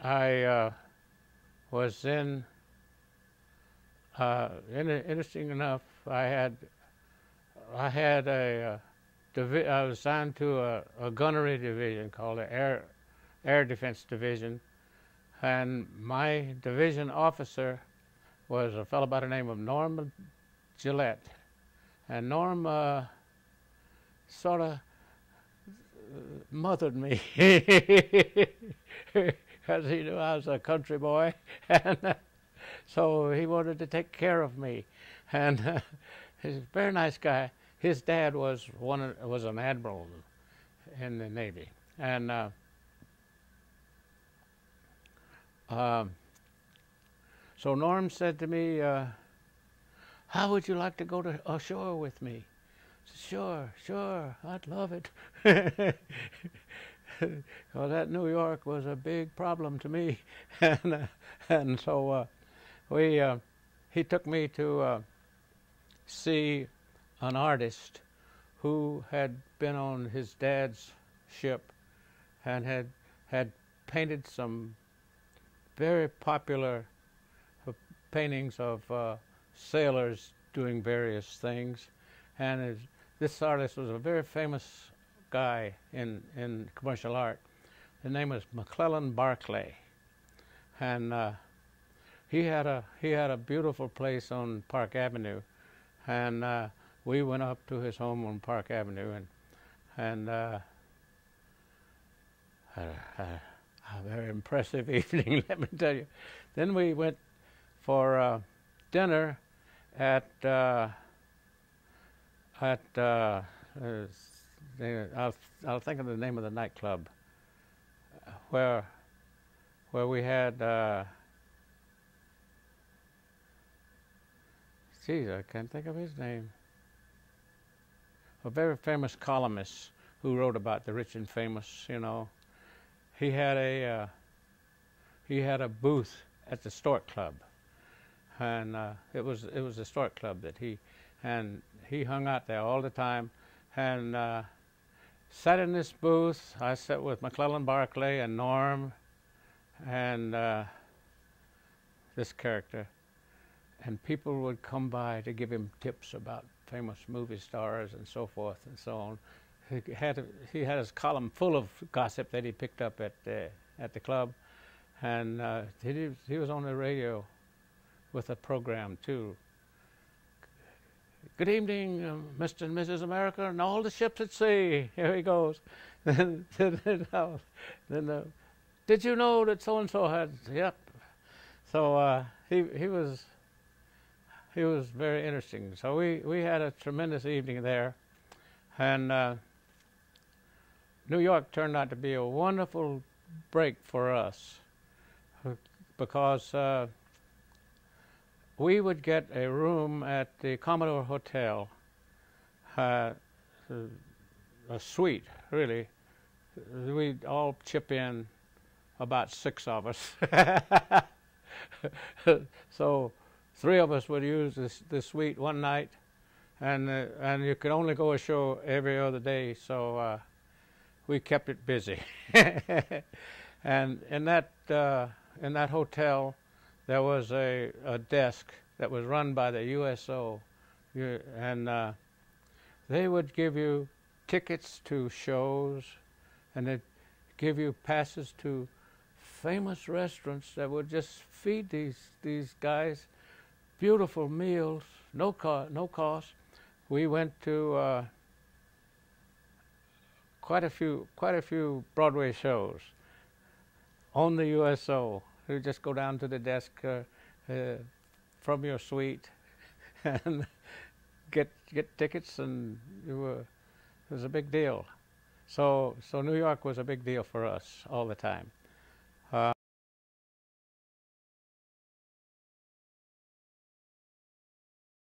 I was interesting enough. I had I was assigned to a gunnery division called the Air Defense Division, and my division officer was a fellow by the name of Norm Gillette, and Norm sort of mothered me because he knew I was a country boy, and so he wanted to take care of me. And he's a very nice guy. His dad was an admiral in the Navy, and um, so Norm said to me, "How would you like to go to ashore with me?" I said, "Sure, sure, I'd love it." Well, that New York was a big problem to me, and so we he took me to see an artist who had been on his dad's ship and had painted some very popular paintings of sailors doing various things, and this artist was a very famous guy in commercial art. His name was McClellan Barclay, and he had a beautiful place on Park Avenue, and we went up to his home on Park Avenue and had a very impressive evening, let me tell you. Then we went for dinner at I'll think of the name of the nightclub where we had geez, I can't think of his name. A very famous columnist who wrote about the rich and famous. He had a booth at the Stork Club, and it was the Stork Club that he hung out there all the time, and sat in this booth. I sat with McClellan Barclay and Norm and this character, and people would come by to give him tips about famous movie stars and so forth and so on. He had his column full of gossip that he picked up at the club, and he was on the radio with a program too. "Good evening, Mr. and Mrs. America, and all the ships at sea." Here he goes. Then, "Did you know that so and so had?" Yep. So he was very interesting. So we had a tremendous evening there, and New York turned out to be a wonderful break for us because we would get a room at the Commodore Hotel, a suite, really. We'd all chip in, about 6 of us. So 3 of us would use this suite one night, and you could only go ashore every other day, so we kept it busy. And in that hotel, there was a desk that was run by the USO, and they would give you tickets to shows, and they'd give you passes to famous restaurants that would just feed these guys beautiful meals, no cost. We went to quite a few Broadway shows on the USO. You just go down to the desk from your suite and get tickets, and it was a big deal. So New York was a big deal for us all the time.